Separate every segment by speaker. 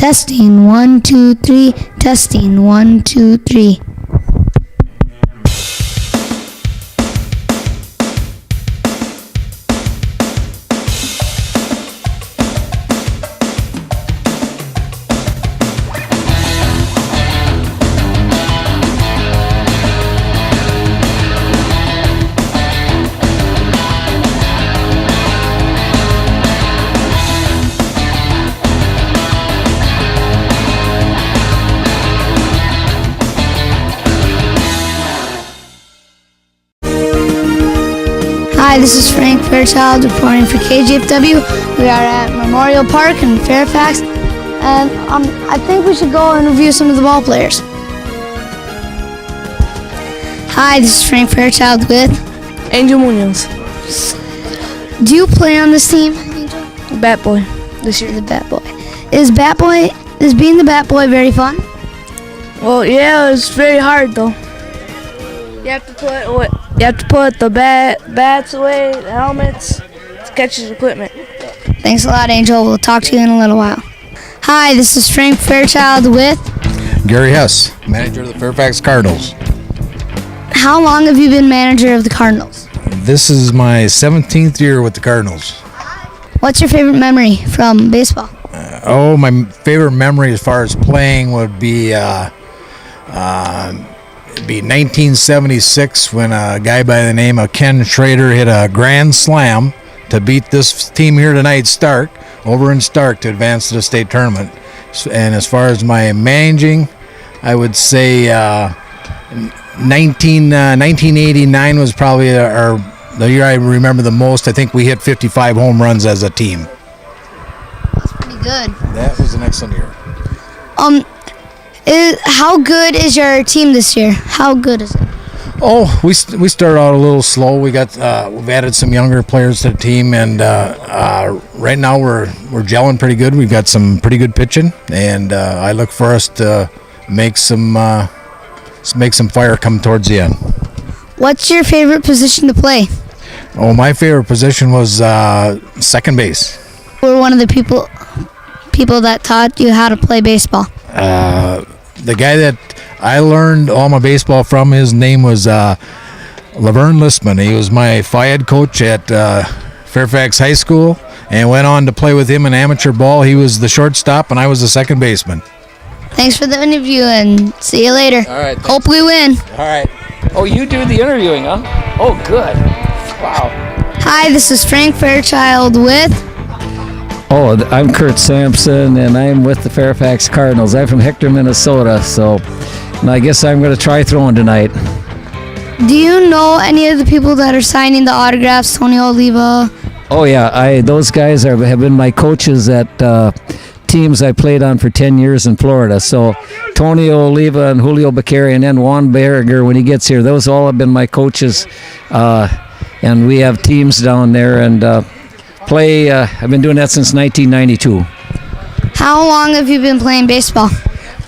Speaker 1: Testing 1 2 3. Testing 1 2 3. Hi, this is Frank Fairchild reporting for KGFW. We are at Memorial Park in Fairfax, and I think we should go and review some of the ball players. Hi, this is Frank Fairchild with
Speaker 2: Angel Munuz.
Speaker 1: Do you play on this team, Angel?
Speaker 2: Bat Boy this year.
Speaker 1: The Bat Boy. Is being the Bat Boy very fun?
Speaker 2: Well, yeah, it's very hard though. You have to put the bats away, the helmets, to catch his equipment.
Speaker 1: Thanks a lot, Angel. We'll talk to you in a little while. Hi, this is Frank Fairchild with
Speaker 3: Gary Hess, manager of the Fairfax Cardinals.
Speaker 1: How long have you been manager of the Cardinals?
Speaker 3: This is my 17th year with the Cardinals.
Speaker 1: What's your favorite memory from baseball?
Speaker 3: My favorite memory as far as playing would be 1976 when a guy by the name of Ken Schrader hit a grand slam to beat this team here tonight, Stark, over in Stark, to advance to the state tournament. And as far as my managing, I would say 1989 was probably the year I remember the most. I think we hit 55 home runs as a team.
Speaker 1: That's pretty good.
Speaker 3: That was an excellent year.
Speaker 1: How good is your team this year? How good is it?
Speaker 3: We started out a little slow. We've added some younger players to the team, and right now we're gelling pretty good. We've got some pretty good pitching, and I look for us to make some fire come towards the end.
Speaker 1: What's your favorite position to play?
Speaker 3: My favorite position was second base.
Speaker 1: We're one of the people that taught you how to play baseball.
Speaker 3: The guy that I learned all my baseball from, his name was Laverne Listman. He was my Phi-Ed coach at Fairfax High School, and went on to play with him in amateur ball. He was the shortstop, and I was the second baseman.
Speaker 1: Thanks for the interview, and see you later.
Speaker 4: All right.
Speaker 1: Hope we win.
Speaker 4: All right. Oh, you do the interviewing, huh? Oh, good. Wow.
Speaker 1: Hi, this is Frank Fairchild with
Speaker 5: I'm Curt Sampson, and I'm with the Fairfax Cardinals. I'm from Hector, Minnesota, and I guess I'm going to try throwing tonight.
Speaker 1: Do you know any of the people that are signing the autographs, Tony Oliva?
Speaker 5: Oh, yeah. Those guys have been my coaches at teams I played on for 10 years in Florida. So Tony Oliva and Julio Becquer, and then Juan Berger when he gets here. Those all have been my coaches, and we have teams down there, and I've been doing that since 1992.
Speaker 1: How long have you been playing baseball?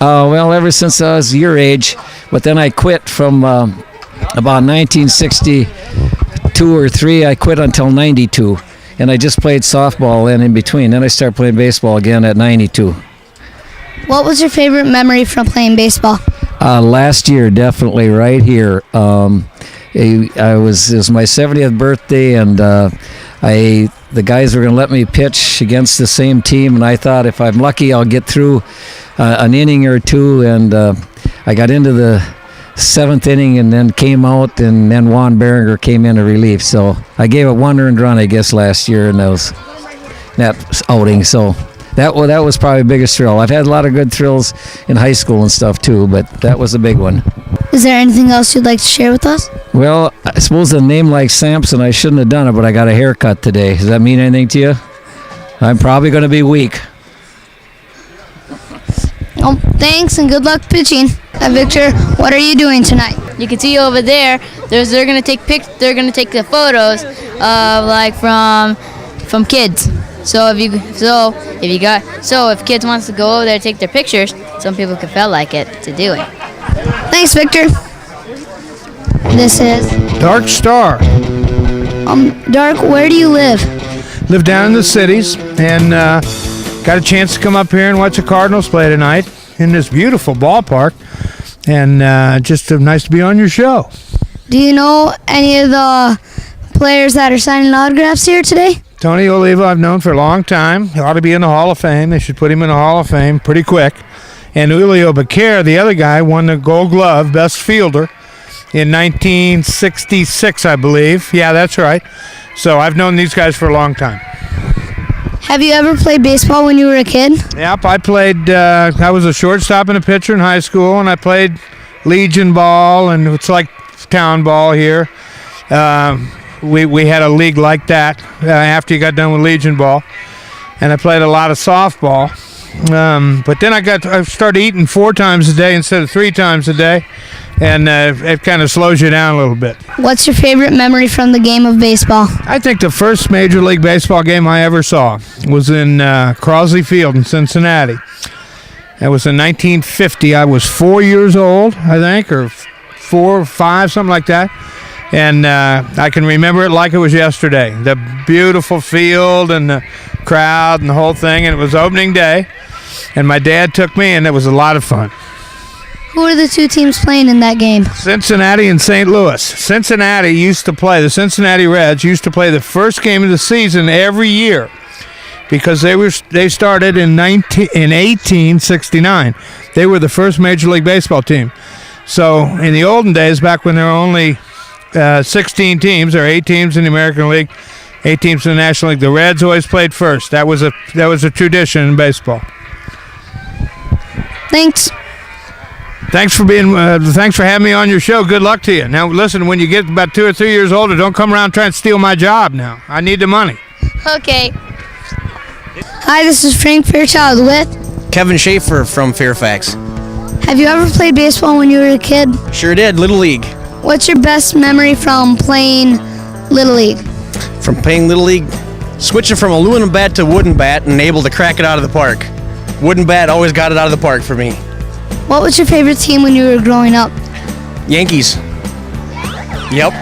Speaker 5: Ever since I was your age, but then I quit from about 1962 or 3. I quit until 92, and I just played softball then in between. Then I started playing baseball again at 92.
Speaker 1: What was your favorite memory from playing baseball?
Speaker 5: Last year, definitely right here. It was my 70th birthday, and the guys were going to let me pitch against the same team, and I thought if I'm lucky I'll get through an inning or two, and I got into the 7th inning and then came out, and then Juan Berger came in to relief. So I gave a 1 earned run, I guess, last year in that outing. So that was probably the biggest thrill. I've had a lot of good thrills in high school and stuff too, but that was a big one.
Speaker 1: Is there anything else you'd like to share with us?
Speaker 5: Well, I suppose a name like Sampson, I shouldn't have done it, but I got a haircut today. Does that mean anything to you? I'm probably going to be weak.
Speaker 1: Oh, thanks and good luck pitching. Victor, what are you doing tonight?
Speaker 6: You can see over there. They're gonna take the photos of from kids. So if kids wants to go over there to take their pictures, some people could feel like it to do it.
Speaker 1: Thanks, Victor. This is
Speaker 7: Dark Star.
Speaker 1: Dark, where do you live?
Speaker 7: Live down in the cities, and got a chance to come up here and watch the Cardinals play tonight in this beautiful ballpark. And just nice to be on your show.
Speaker 1: Do you know any of the players that are signing autographs here today?
Speaker 7: Tony Oliva I've known for a long time. He ought to be in the Hall of Fame. They should put him in the Hall of Fame pretty quick. And Julio Becquer, the other guy, won the Gold Glove, best fielder, in 1966, I believe. Yeah, that's right. So I've known these guys for a long time.
Speaker 1: Have you ever played baseball when you were a kid?
Speaker 7: Yep, I played, I was a shortstop and a pitcher in high school, and I played Legion ball, and it's like town ball here. We had a league like that after you got done with Legion ball, and I played a lot of softball. But then I started eating 4 times a day instead of 3 times a day, and it kind of slows you down a little bit.
Speaker 1: What's your favorite memory from the game of baseball?
Speaker 7: I think the first Major League Baseball game I ever saw was in Crosley Field in Cincinnati. That was in 1950. I was 4 years old, I think, or 4 or 5, something like that. And I can remember it like it was yesterday. The beautiful field and the crowd and the whole thing. And it was opening day. And my dad took me, and it was a lot of fun.
Speaker 1: Who are the 2 teams playing in that game?
Speaker 7: Cincinnati and St. Louis. Cincinnati used to play, the Cincinnati Reds used to play the first game of the season every year because they started in 1869. They were the first Major League Baseball team. So in the olden days, back when there were only 16 teams, or 8 teams in the American League, 8 teams in the National League, the Reds always played first. That was a tradition in baseball.
Speaker 1: Thanks.
Speaker 7: Thanks for having me on your show. Good luck to you. Now listen, when you get about 2 or 3 years older, don't come around trying to steal my job now. I need the money.
Speaker 1: Okay. Hi, this is Frank Fairchild with
Speaker 8: Kevin Schaefer from Fairfax.
Speaker 1: Have you ever played baseball when you were a kid?
Speaker 8: Sure did, Little League.
Speaker 1: What's your best memory from playing Little League?
Speaker 8: From playing Little League, switching from aluminum bat to wooden bat and able to crack it out of the park. Wooden bat always got it out of the park for me.
Speaker 1: What was your favorite team when you were growing up?
Speaker 8: Yankees. Yep.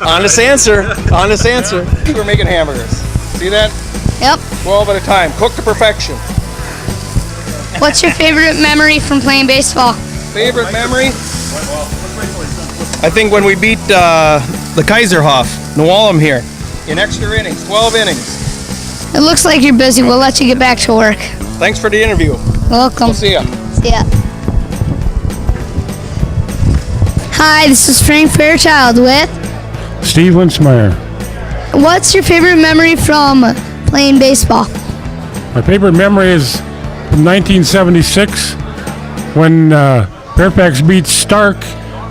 Speaker 8: Honest answer. Honest answer.
Speaker 9: We're making hamburgers. See that?
Speaker 1: Yep.
Speaker 9: 12 at a time. Cooked to perfection.
Speaker 1: What's your favorite memory from playing baseball?
Speaker 9: Favorite memory?
Speaker 8: I think when we beat the Kaiserhof, Newalem here.
Speaker 9: In extra innings. 12 innings.
Speaker 1: It looks like you're busy. We'll let you get back to work.
Speaker 9: Thanks for the interview.
Speaker 1: Welcome.
Speaker 9: We'll see ya.
Speaker 1: See ya. Hi, this is Frank Fairchild with
Speaker 10: Steve Winsmeyer.
Speaker 1: What's your favorite memory from playing baseball?
Speaker 10: My favorite memory is from 1976 when Fairfax beat Stark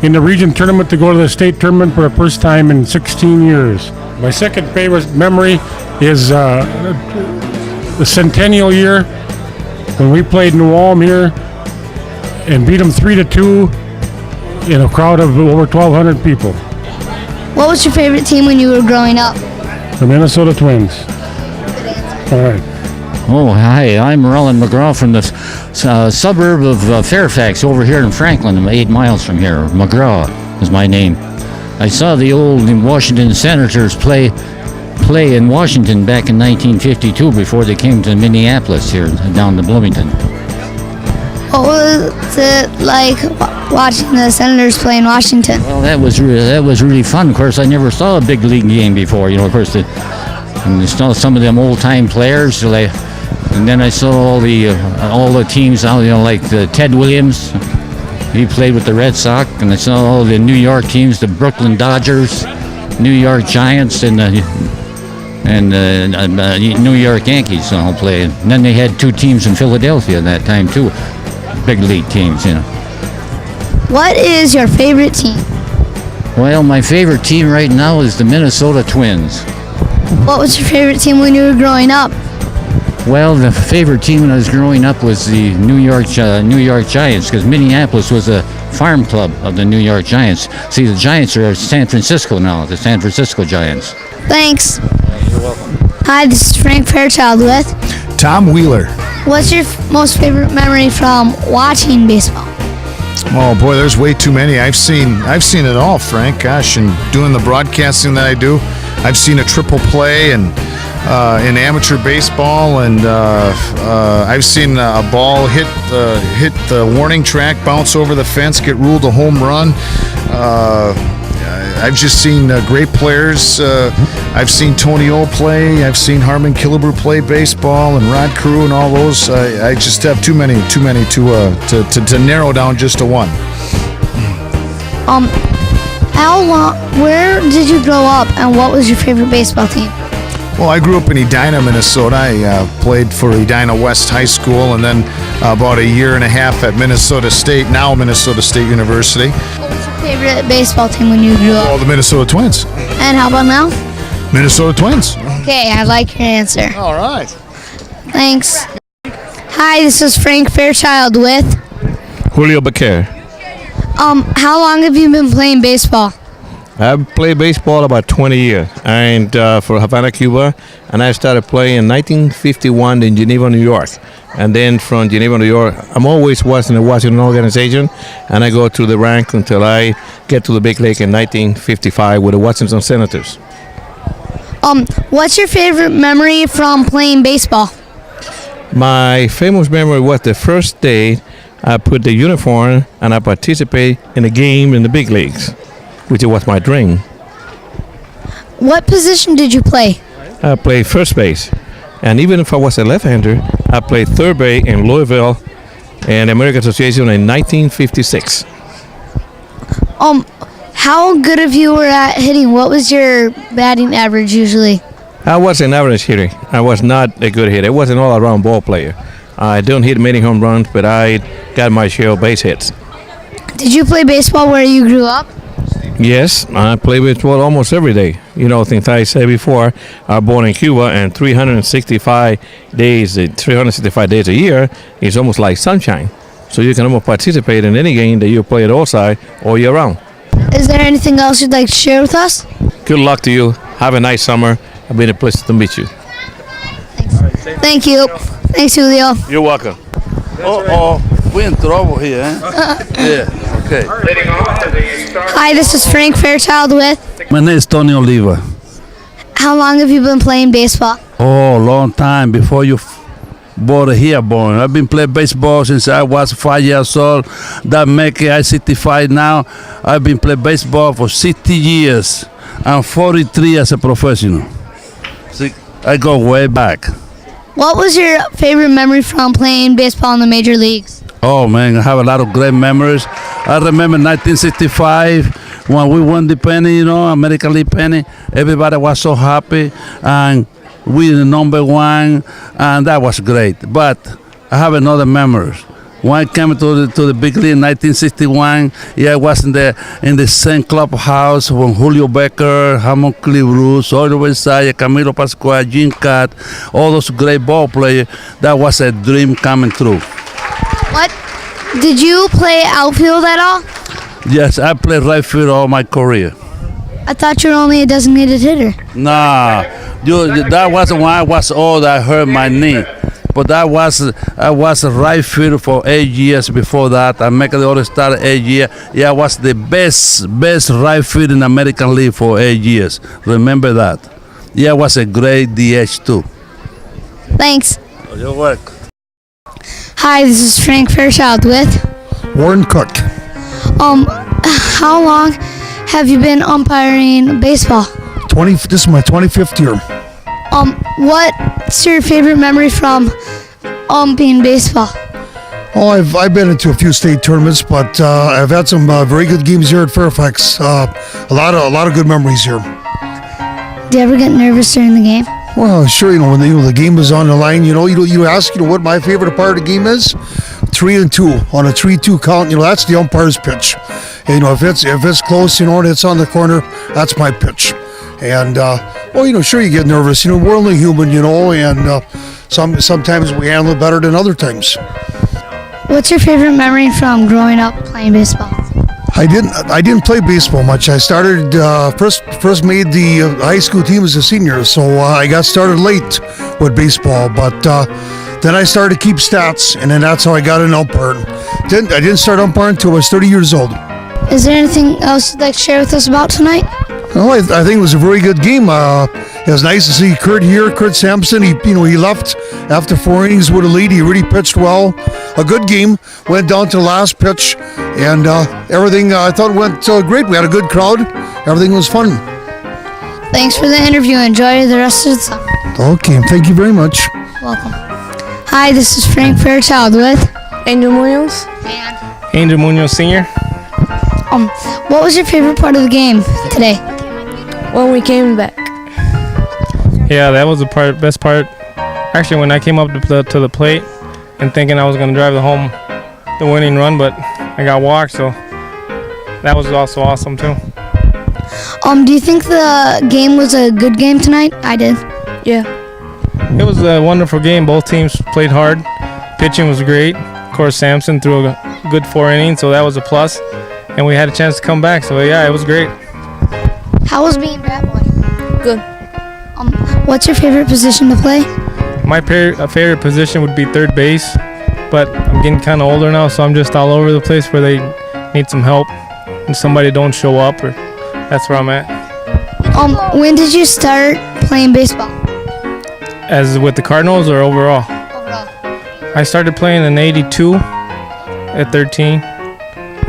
Speaker 10: in the region tournament to go to the state tournament for the first time in 16 years. My second favorite memory is the centennial year when we played New Ulm here and beat them 3-2 in a crowd of over 1,200 people.
Speaker 1: What was your favorite team when you were growing up?
Speaker 10: The Minnesota Twins. All right.
Speaker 11: Oh, hi, I'm Merlin McGraw from the suburb of Fairfax over here in Franklin. I'm 8 miles from here. McGraw is my name. I saw the old Washington Senators play in Washington back in 1952 before they came to Minneapolis here down to Bloomington.
Speaker 1: What was it like watching the Senators play in Washington?
Speaker 11: Well, that was really fun. Of course, I never saw a big league game before. You know, of course, and I saw some of them old-time players. And then I saw all the teams, you know, like Ted Williams. He played with the Red Sox, and I saw all the New York teams, the Brooklyn Dodgers, New York Giants, and New York Yankees all play. And then they had 2 teams in Philadelphia at that time too, big league teams, you know.
Speaker 1: What is your favorite team?
Speaker 11: Well, my favorite team right now is the Minnesota Twins.
Speaker 1: What was your favorite team when you were growing up?
Speaker 11: Well, the favorite team when I was growing up was the New York Giants, because Minneapolis was a farm club of the New York Giants. See, the Giants are San Francisco now, the San Francisco Giants.
Speaker 1: Thanks.
Speaker 9: You're welcome.
Speaker 1: Hi, this is Frank Fairchild with
Speaker 12: Tom Wheeler.
Speaker 1: What's your most favorite memory from watching baseball?
Speaker 12: Oh boy, there's way too many. I've seen it all, Frank. Gosh, and doing the broadcasting that I do, I've seen a triple play, and in amateur baseball, and I've seen a ball hit the warning track, bounce over the fence, get ruled a home run. I've just seen great players. I've seen Tony O play. I've seen Harmon Killebrew play baseball, and Rod Carew and all those. I just have too many to narrow down just to one.
Speaker 1: Where did you grow up, and what was your favorite baseball team?
Speaker 12: Well, I grew up in Edina, Minnesota. I played for Edina West High School, and then about a year and a half at Minnesota State, now Minnesota State University.
Speaker 1: What was your favorite baseball team when you grew up?
Speaker 12: Oh, the Minnesota Twins.
Speaker 1: And how about now?
Speaker 12: Minnesota Twins.
Speaker 1: Okay, I like your answer.
Speaker 12: All right.
Speaker 1: Thanks. Hi, this is Frank Fairchild with
Speaker 13: Julio Becquer.
Speaker 1: How long have you been playing baseball?
Speaker 13: I've played baseball about 20 years, and for Havana, Cuba, and I started playing in 1951 in Geneva, New York. And then from Geneva, New York, I'm always was in the Washington organization, and I go through the rank until I get to the big league in 1955 with the Washington Senators.
Speaker 1: What's your favorite memory from playing baseball?
Speaker 13: My famous memory was the first day I put the uniform and I participated in a game in the big leagues, which was my dream.
Speaker 1: What position did you play?
Speaker 13: I played first base, and even if I was a left-hander, I played third base in Louisville and American Association in 1956.
Speaker 1: How good of you were at hitting? What was your batting average usually?
Speaker 13: I was an average hitter. I was not a good hitter. I was an all-around ball player. I don't hit many home runs, but I got my share of base hits.
Speaker 1: Did you play baseball where you grew up?
Speaker 13: Yes, I play baseball almost every day. You know, things I said before, I was born in Cuba, and 365 days a year is almost like sunshine. So you can almost participate in any game that you play at all side all year round.
Speaker 1: Is there anything else you'd like to share with us?
Speaker 13: Good luck to you. Have a nice summer. It's been a pleasure to meet you.
Speaker 1: Thank you. Thanks, Julio.
Speaker 13: You're welcome.
Speaker 14: We're in trouble here, eh? Yeah, okay.
Speaker 1: Hi, this is Frank Fairchild with.
Speaker 14: My name is Tony Oliva.
Speaker 1: How long have you been playing baseball?
Speaker 14: Oh, long time before you born here, born. I've been playing baseball since I was 5 years old. That make I 65 now. I've been playing baseball for 60 years. I'm 43 as a professional. See, I go way back.
Speaker 1: What was your favorite memory from playing baseball in the major leagues?
Speaker 14: Oh man, I have a lot of great memories. I remember 1965 when we won the penny, American League penny. Everybody was so happy, and we the number one, and that was great. But I have another memory. When I came to the big league in 1961, I was in the same clubhouse when Julio Becquer, Harmon Killebrew, Oliva, Camilo Pascual, Jim Curt, all those great ball players. That was a dream coming true.
Speaker 1: What? Did you play outfield at all?
Speaker 14: Yes, I played right field all my career.
Speaker 1: I thought you were only a designated hitter.
Speaker 14: Nah, that was when I was old. I hurt my knee. But I was a right fielder for 8 years before that. I made the All-Star 8 years. Yeah, I was the best right fielder in American League for 8 years. Remember that. Yeah, I was a great DH too.
Speaker 1: Thanks.
Speaker 14: You're welcome.
Speaker 1: Hi, this is Frank Fairchild with
Speaker 12: Warren Cook.
Speaker 1: How long have you been umpiring baseball?
Speaker 12: This is my 25th year.
Speaker 1: What's your favorite memory from umpiring baseball?
Speaker 12: Oh, I've been into a few state tournaments, but I've had some very good games here at Fairfax. A lot of good memories here.
Speaker 1: Do you ever get nervous during the game?
Speaker 12: Well, sure. When the game is on the line, you ask what my favorite part of the game is. 3-2 on a 3-2 count. That's the umpire's pitch. And, if it's close, and it's on the corner, that's my pitch. And sure, you get nervous. We're only human, and sometimes we handle it better than other times.
Speaker 1: What's your favorite memory from growing up playing baseball?
Speaker 12: I didn't play baseball much. I started first made the high school team as a senior, so I got started late with baseball. But then I started to keep stats, and then that's how I got an umpire. I didn't start umpiring until I was 30 years old.
Speaker 1: Is there anything else you'd like to share with us about tonight?
Speaker 12: Well, I think it was a very good game. It was nice to see Curt here, Curt Sampson. He left after 4 innings with a lead. He really pitched well. A good game. Went down to the last pitch, and everything I thought went great. We had a good crowd. Everything was fun.
Speaker 1: Thanks for the interview. Enjoy the rest of the summer.
Speaker 12: Okay, thank you very much.
Speaker 1: Welcome. Hi, this is Frank Fairchild with
Speaker 2: Angel Munuz.
Speaker 9: Angel Munuz Sr.
Speaker 1: What was your favorite part of the game today?
Speaker 2: When we came back.
Speaker 9: Yeah, that was the best part. Actually, when I came up to the plate and thinking I was going to drive the winning run, but I got walked, so that was also awesome too.
Speaker 1: Do you think the game was a good game tonight? I did.
Speaker 2: Yeah.
Speaker 9: It was a wonderful game. Both teams played hard. Pitching was great. Of course, Sampson threw a good 4 innings, so that was a plus. And we had a chance to come back, so yeah, it was great.
Speaker 1: How was being bat boy?
Speaker 2: Good.
Speaker 1: What's your favorite position to play?
Speaker 9: My favorite position would be third base, but I'm getting kind of older now, so I'm just all over the place where they need some help and somebody don't show up, or that's where I'm at.
Speaker 1: When did you start playing baseball?
Speaker 9: As with the Cardinals or overall?
Speaker 1: Overall.
Speaker 9: I started playing in '82 at 13,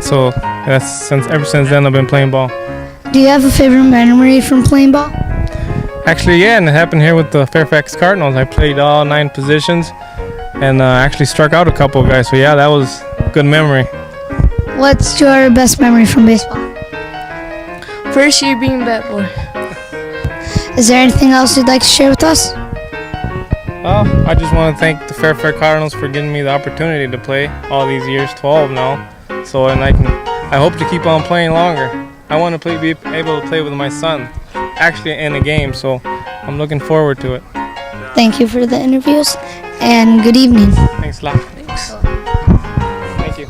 Speaker 9: so ever since then I've been playing ball.
Speaker 1: Do you have a favorite memory from playing ball?
Speaker 9: Actually, yeah, and it happened here with the Fairfax Cardinals. I played all 9 positions and actually struck out a couple of guys, so yeah, that was a good memory.
Speaker 1: What's your best memory from baseball?
Speaker 2: First year being bat boy.
Speaker 1: Is there anything else you'd like to share with us?
Speaker 9: I just want to thank the Fairfax Cardinals for giving me the opportunity to play all these years, 12 now. So, and I hope to keep on playing longer. I want to be able to play with my son, actually in a game, so I'm looking forward to it.
Speaker 1: Thank you for the interviews, and good evening.
Speaker 9: Thanks a lot. Thanks. Thank you.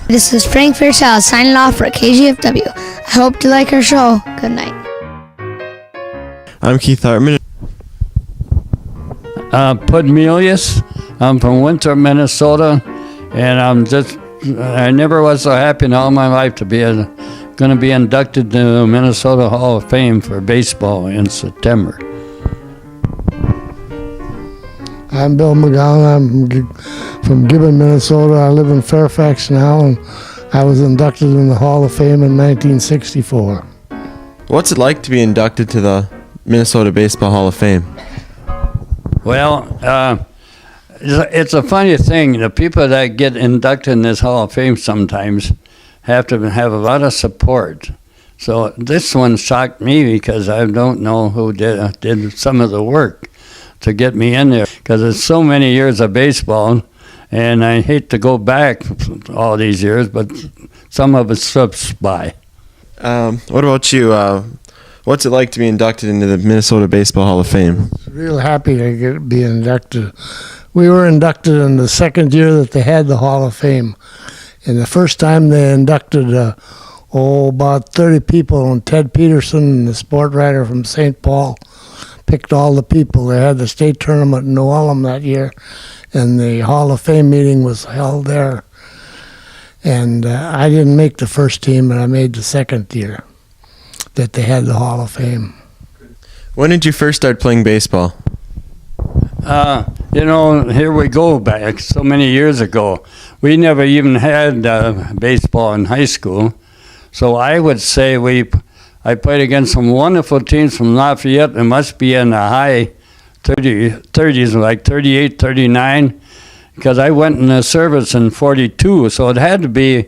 Speaker 1: This is Frank Fairchild signing off for KGFW. I hope you like our show. Good night.
Speaker 15: I'm Keith Hartman.
Speaker 5: Melius. I'm from Winter, Minnesota, and I never was so happy in all my life to be going to be inducted to the Minnesota Hall of Fame for baseball in September.
Speaker 16: I'm Bill McGowan. I'm from Gibbon, Minnesota. I live in Fairfax now, and I was inducted in the Hall of Fame in 1964.
Speaker 15: What's it like to be inducted to the Minnesota Baseball Hall of Fame?
Speaker 5: Well, it's a funny thing. The people that get inducted in this Hall of Fame sometimes have to have a lot of support. So this one shocked me because I don't know who did some of the work to get me in there, because it's so many years of baseball, and I hate to go back all these years, but some of it slips by.
Speaker 15: What about you? What's it like to be inducted into the Minnesota Baseball Hall of Fame?
Speaker 16: Real happy to be inducted. We were inducted in the second year that they had the Hall of Fame. And the first time they inducted about 30 people, and Ted Peterson, the sport writer from St. Paul, picked all the people. They had the state tournament in New Ulm that year, and the Hall of Fame meeting was held there. And I didn't make the first team, and I made the second year that they had the Hall of Fame.
Speaker 15: When did you first start playing baseball?
Speaker 5: Here we go back so many years ago. We never even had baseball in high school. So I would say I played against some wonderful teams from Lafayette. It must be in the high 30s, like 38, 39, because I went in the service in 42. So it had to be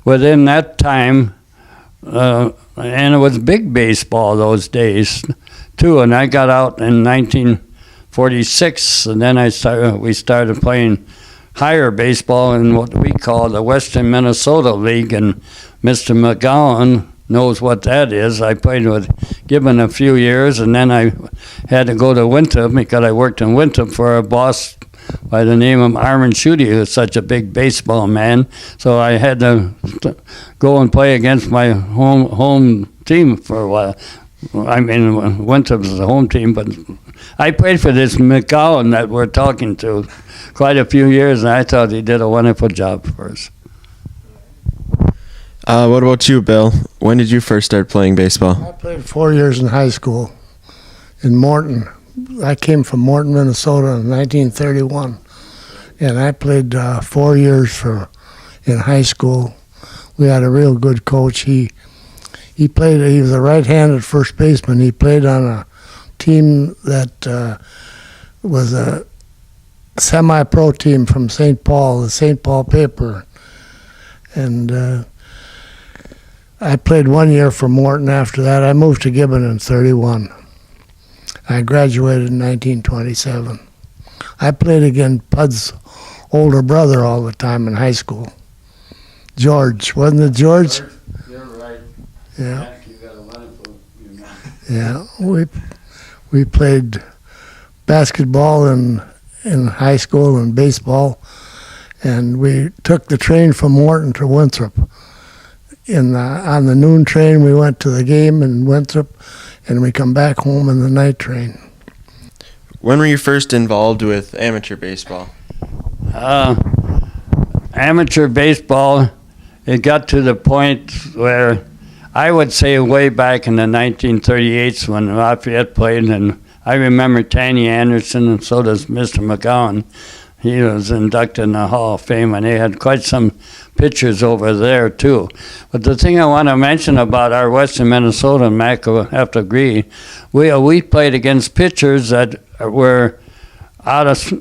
Speaker 5: within that time. And it was big baseball those days, too. And I got out in 1946, and then we started playing higher baseball in what we call the Western Minnesota League, and Mr. McGowan knows what that is. I played with Gibbon a few years, and then I had to go to Winthrop because I worked in Winthrop for a boss by the name of Armin Schutte, who was such a big baseball man. So I had to go and play against my home team for a while. I mean, Winthrop was the home team, but I played for this McGowan that we're talking to quite a few years, and I thought he did a wonderful job for us.
Speaker 15: What about you, Bill? When did you first start playing baseball?
Speaker 16: I played 4 years in high school in Morton. I came from Morton, Minnesota in 1931, and I played 4 years in high school. We had a real good coach. He was a right-handed first baseman. He played on a team that was a semi-pro team from St. Paul, the St. Paul Paper. And I played 1 year for Morton. After that, I moved to Gibbon in 31. I graduated in 1927. I played against Pud's older brother all the time in high school. George, wasn't it George?
Speaker 17: You're right.
Speaker 16: Yeah.
Speaker 17: You got a wonderful
Speaker 16: Yeah, we played basketball in high school and baseball, and we took the train from Morton to Winthrop. On the noon train, we went to the game in Winthrop, and we come back home in the night train.
Speaker 15: When were you first involved with amateur baseball?
Speaker 17: Amateur baseball, it got to the point where I would say way back in the 1938s when Lafayette played, and I remember Tanny Anderson, and so does Mr. McGowan. He was inducted in the Hall of Fame, and they had quite some pitchers over there, too. But the thing I want to mention about our Western Minnesota, and Mac will have to agree, we played against pitchers that were out of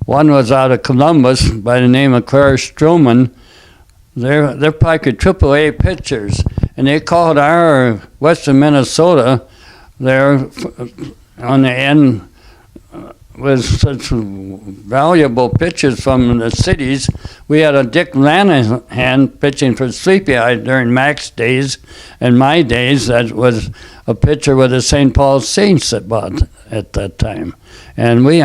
Speaker 17: one was out of Columbus by the name of Claire Stroman. They're probably AAA pitchers, and they called our Western Minnesota there on the end with such valuable pitchers from the cities. We had a Dick Lanahan pitching for Sleepy Eye during Mac's days and my days. That was a pitcher with the St. Paul Saints at that time. And we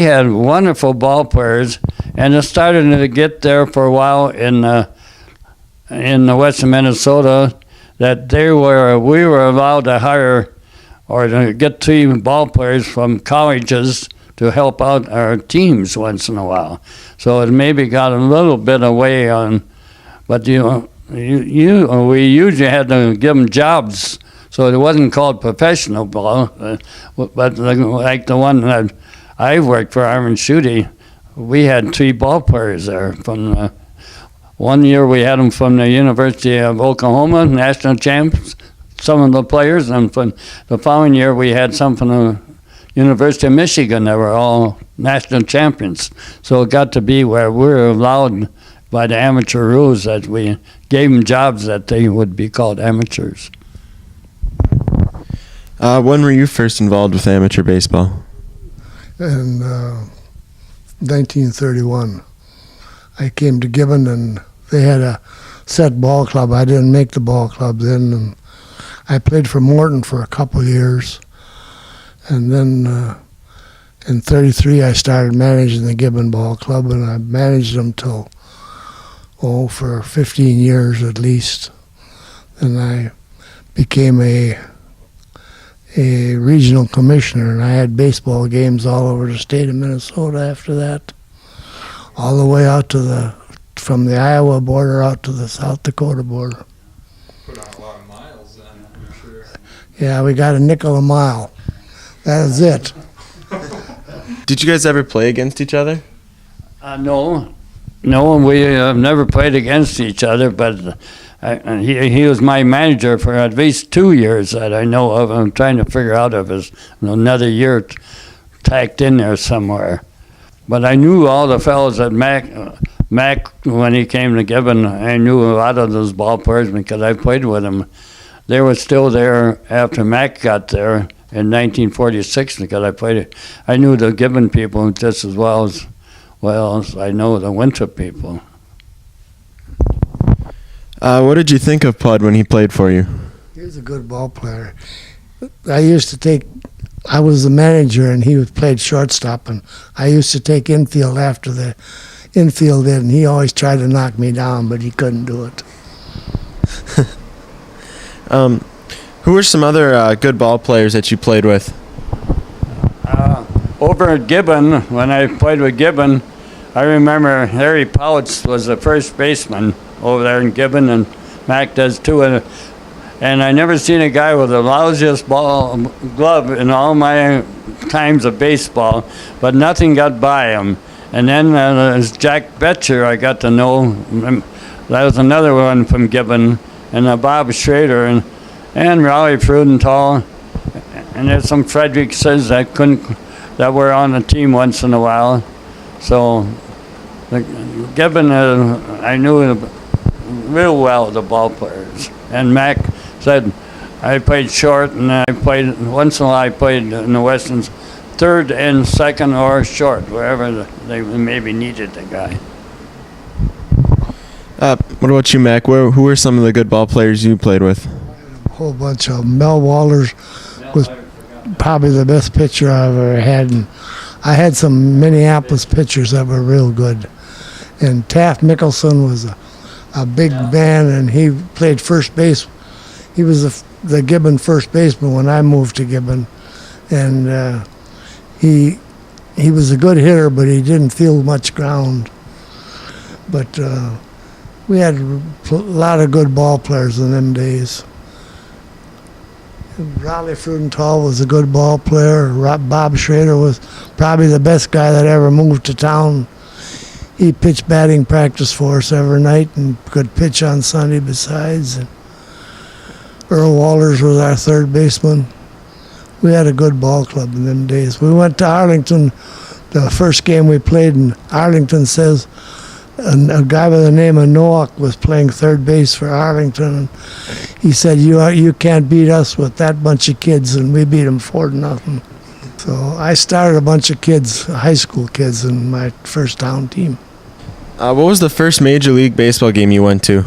Speaker 17: had wonderful ball players, and it started to get there for a while in the Western Minnesota that we were allowed to hire or to get team ball players from colleges to help out our teams once in a while. So it maybe got a little bit away on, but we usually had to give them jobs, so it wasn't called professional ball. But like the one that I worked for, Armin Schutte, we had 3 ball players there. From 1 year we had them from the University of Oklahoma, national champs, some of the players, and from the following year we had some from the University of Michigan that were all national champions. So it got to be where we were allowed by the amateur rules that we gave them jobs that they would be called amateurs.
Speaker 15: When were you first involved with amateur baseball?
Speaker 16: In 1931. I came to Gibbon, and they had a set ball club. I didn't make the ball club then, and I played for Morton for a couple of years, and then in 33 I started managing the Gibbon Ball Club, and I managed them till for 15 years at least. And I became a regional commissioner, and I had baseball games all over the state of Minnesota after that, all the way out to from the Iowa border out to the South Dakota border.
Speaker 18: Put on a lot of miles then, I'm sure.
Speaker 16: Yeah, we got a nickel a mile. That is it.
Speaker 15: Did you guys ever play against each other?
Speaker 17: No, we have never played against each other, but he was my manager for at least 2 years that I know of. I'm trying to figure out if it's another year tacked in there somewhere. But I knew all the fellows at Mac, when he came to Gibbon, I knew a lot of those ball players because I played with them. They were still there after Mac got there in 1946 because I knew the Gibbon people just as well as I know the Winthrop people.
Speaker 15: What did you think of Pud when he played for you?
Speaker 16: He was a good ball player. I was the manager, and he played shortstop, and I used to take infield after the infield did, and he always tried to knock me down, but he couldn't do it.
Speaker 15: Who were some other good ball players that you played with?
Speaker 17: Over at Gibbon, when I played with Gibbon, I remember Harry Pouts was the first baseman over there in Gibbon, and Mac does too. And I never seen a guy with the lousiest glove in all my times of baseball, but nothing got by him. And then as Jack Becquer, I got to know. That was another one from Gibbon, and Bob Schrader and Raleigh Frudenthal, and there's some Fredericks that were on the team once in a while. So Gibbon, I knew real well the ball players. And Mac said I played short, and once in a while I played in the Westerns third and second or short, wherever they maybe needed the guy.
Speaker 15: What about you, Mac? Who were some of the good ball players you played with?
Speaker 16: A whole bunch of them. Mel Walters was probably the best pitcher I've ever had. And I had some Minneapolis pitchers that were real good. And Taft Mickelson was a big man, and he played first base. He was the Gibbon first baseman when I moved to Gibbon. And he was a good hitter, but he didn't feel much ground. But we had a lot of good ball players in them days. Raleigh Frudenthal was a good ball player. Bob Schrader was probably the best guy that ever moved to town. He pitched batting practice for us every night and could pitch on Sunday besides. And Earl Walters was our third baseman. We had a good ball club in them days. We went to Arlington, the first game we played, and Arlington says a guy by the name of Nowak was playing third base for Arlington. And he said, you can't beat us with that bunch of kids, and we beat them 4-0. So I started a bunch of kids, high school kids, in my first town team.
Speaker 15: What was the first Major League Baseball game you went to?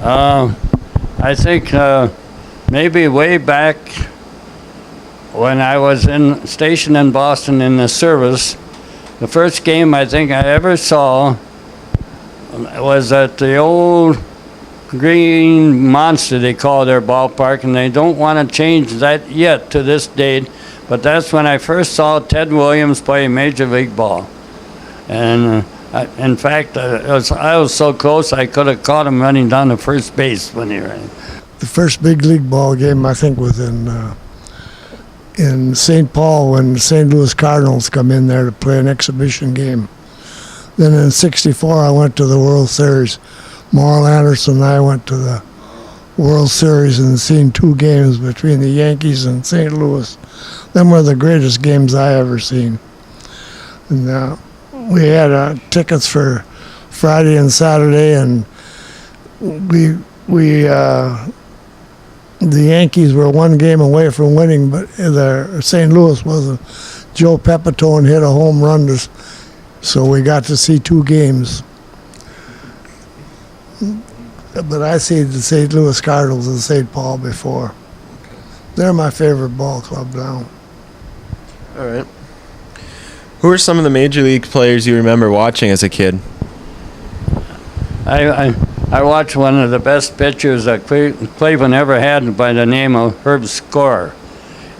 Speaker 17: I think maybe way back when I was stationed in Boston in the service. The first game I think I ever saw was at the old Green Monster, they call their ballpark, and they don't want to change that yet to this date. But that's when I first saw Ted Williams play Major League ball. And in fact, I was so close I could have caught him running down to first base when he ran.
Speaker 16: The first big league ball game I think was in St. Paul when the St. Louis Cardinals come in there to play an exhibition game. Then in '64 I went to the World Series. Morrill Anderson and I went to the World Series and seen 2 games between the Yankees and St. Louis. Them were the greatest games I ever seen. And we had tickets for Friday and Saturday, and the Yankees were 1 game away from winning, but St. Louis wasn't. Joe Pepitone hit a home run, so we got to see 2 games. But I see the St. Louis Cardinals in St. Paul before. They're my favorite ball club now.
Speaker 15: All right. Who are some of the Major League players you remember watching as a kid?
Speaker 17: I watched one of the best pitchers that Cleveland ever had by the name of Herb Score.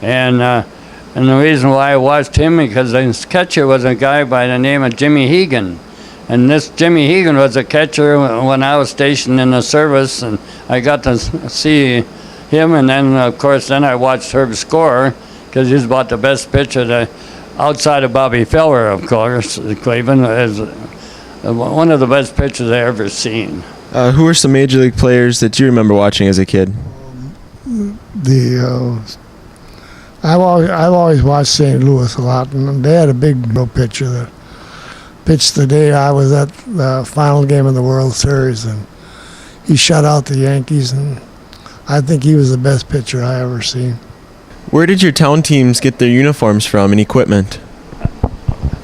Speaker 17: And the reason why I watched him because his catcher was a guy by the name of Jimmy Hegan. And this Jimmy Hegan was a catcher when I was stationed in the service, and I got to see him. And then, of course, I watched Herb Score because he's about the best pitcher outside of Bobby Feller, of course. Cleveland is one of the best pitchers I ever seen.
Speaker 15: Who are some Major League players that you remember watching as a kid?
Speaker 16: I've always watched St. Louis a lot, and they had a big pitcher that pitched the day I was at the final game of the World Series, and he shut out the Yankees, and I think he was the best pitcher I ever seen.
Speaker 15: Where did your town teams get their uniforms from and equipment?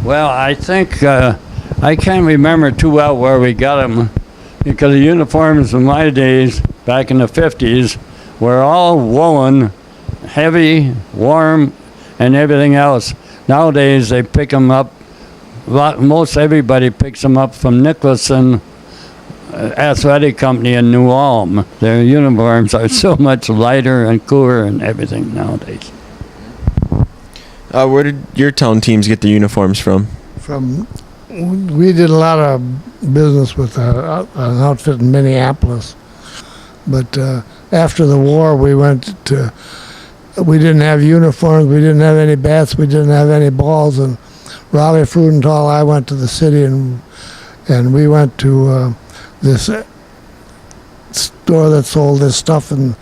Speaker 17: Well, I think I can't remember too well where we got them, because the uniforms in my days, back in the 50s, were all woolen, heavy, warm, and everything else. Nowadays, they pick them up. Most everybody picks them up from Nicholson Athletic Company in New Ulm. Their uniforms are so much lighter and cooler and everything nowadays.
Speaker 15: Where did your town teams get their uniforms from?
Speaker 16: We did a lot of business with an outfit in Minneapolis, but after the war we didn't have uniforms, we didn't have any bats, we didn't have any balls, and Raleigh Frudenthal, I went to the city and we went to this store that sold this stuff, and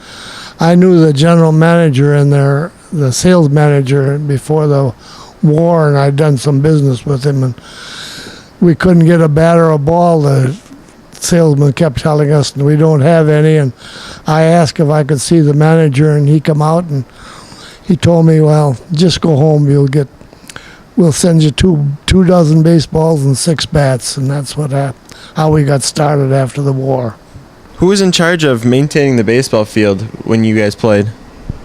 Speaker 16: I knew the general manager and the sales manager before the war, and I'd done some business with him, and we couldn't get a bat or a ball. The salesman kept telling us we don't have any, and I asked if I could see the manager, and he come out and he told me, well, just go home, we'll send you two dozen baseballs and 6 bats, and that's how we got started after the war.
Speaker 15: Who was in charge of maintaining the baseball field when you guys played?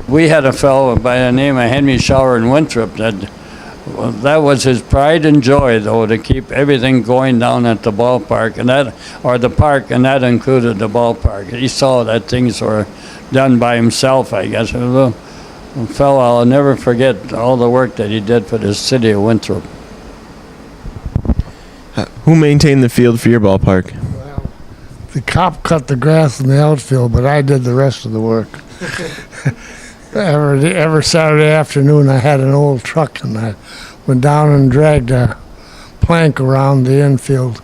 Speaker 17: We had a fellow by the name of Henry Shower in Winthrop that was his pride and joy, though, to keep everything going down at the ballpark, and that included the ballpark. He saw that things were done by himself, I guess. It was a fellow I'll never forget all the work that he did for the city of Winthrop.
Speaker 15: Who maintained the field for your ballpark?
Speaker 16: Well, the cop cut the grass in the outfield, but I did the rest of the work. Every Saturday afternoon I had an old truck, and I went down and dragged a plank around the infield.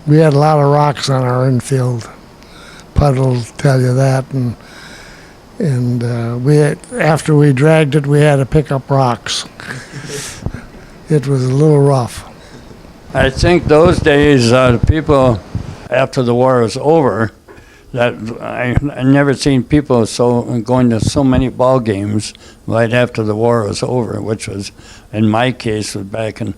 Speaker 16: We had a lot of rocks on our infield. Puddle will tell you that, and after we dragged it, we had to pick up rocks. It was a little rough.
Speaker 17: I think those days, people, after the war was over, that I never seen people going to so many ball games right after the war was over, which was, in my case, was back in,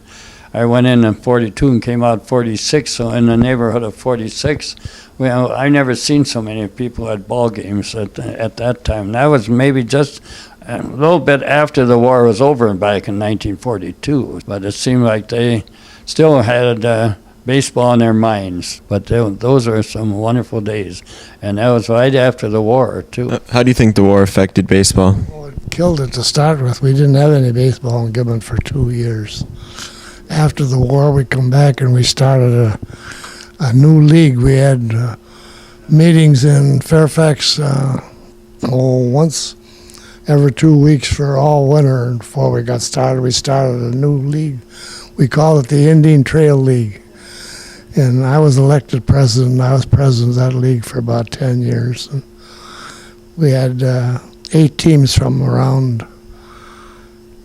Speaker 17: I went in 42 and came out 46, so in the neighborhood of 46. Well, I never seen so many people at ball games at that time. That was maybe just a little bit after the war was over back in 1942, but it seemed like they still had baseball in their minds, but those are some wonderful days, and that was right after the war too.
Speaker 15: How do you think the war affected baseball?
Speaker 16: Well, it killed it to start with. We didn't have any baseball in Gibbon for 2 years. After the war, we come back and we started a new league. We had meetings in Fairfax once every 2 weeks for all winter, and before we got started, we started a new league. We called it the Indian Trail League. And I was elected president. I was president of that league for about 10 years. And we had 8 teams from around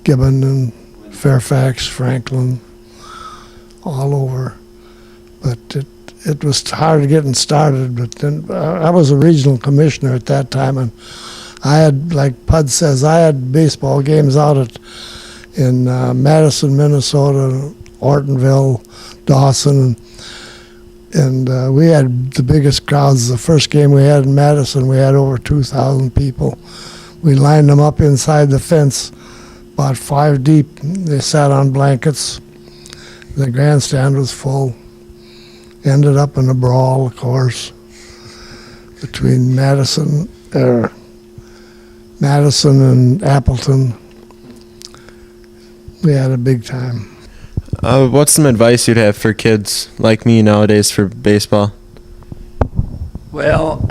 Speaker 16: Gibbon and Fairfax, Franklin, all over. But it was hard getting started. But then I was a regional commissioner at that time, and I had, like Pud says, I had baseball games out in Madison, Minnesota, Ortonville, Dawson, and we had the biggest crowds. The first game we had in Madison, we had over 2,000 people. We lined them up inside the fence, about 5 deep. They sat on blankets. The grandstand was full. Ended up in a brawl, of course, between Madison and Appleton. We had a big time.
Speaker 15: What's some advice you'd have for kids like me nowadays for baseball?
Speaker 17: Well,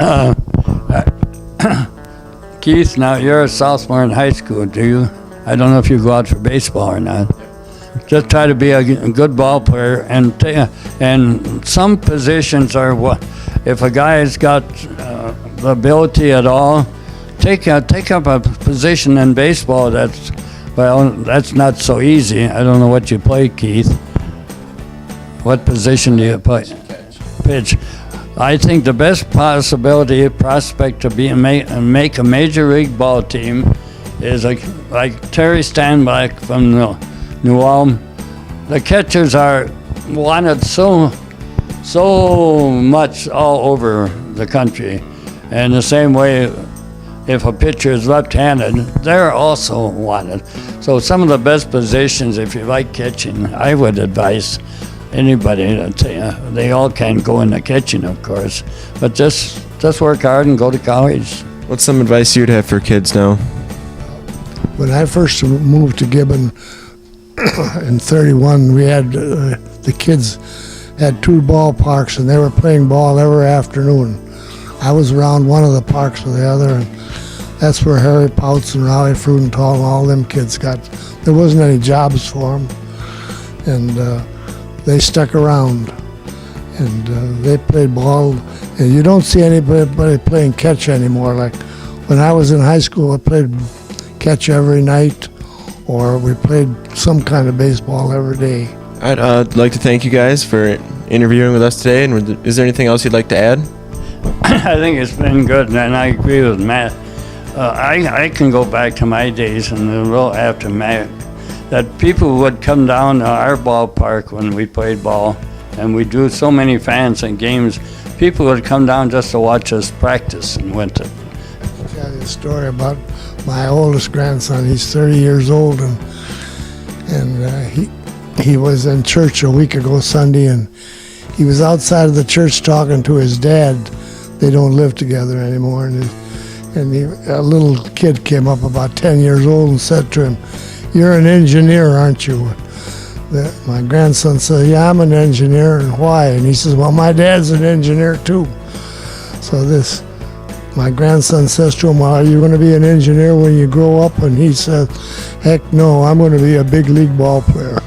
Speaker 17: Keith, now you're a sophomore in high school, do you? I don't know if you go out for baseball or not. Just try to be a good ball player, and some positions are what, if a guy has got the ability at all, take up a position in baseball that's not so easy. I don't know what you play, Keith. What position do you play? Pitch. I think the best prospect to make a major league ball team is like Terry Stanback from New Ulm. The catchers are wanted so much all over the country, and the same way, if a pitcher is left-handed, they're also wanted. So some of the best positions, if you like catching, I would advise anybody that they all can go into catching, of course, but just work hard and go to college.
Speaker 15: What's some advice you'd have for kids now?
Speaker 16: When I first moved to Gibbon, in 31, we had the kids had 2 ballparks, and they were playing ball every afternoon. I was around one of the parks with the other, and that's where Harry Pouts and Raleigh Frudenthal and all them kids got. There wasn't any jobs for them, and they stuck around, and they played ball. And you don't see anybody playing catch anymore. Like when I was in high school, I played catch every night, or we played some kind of baseball every day.
Speaker 15: I'd like to thank you guys for interviewing with us today. And is there anything else you'd like to add?
Speaker 17: I think it's been good, and I agree with Matt. I can go back to my days and a little after Matt, that people would come down to our ballpark when we played ball, and we do so many fans and games. People would come down just to watch us practice in winter.
Speaker 16: I'll tell you a story about my oldest grandson. He's 30 years old, and he was in church a week ago Sunday, and he was outside of the church talking to his dad. They don't live together anymore, and a little kid came up about 10 years old and said to him, "You're an engineer, aren't you?" My grandson said, "Yeah, I'm an engineer." "And why?" And he says, "Well, my dad's an engineer too." So my grandson says to him, "Well, are you going to be an engineer when you grow up?" And he said, "Heck no, I'm going to be a big league ball player."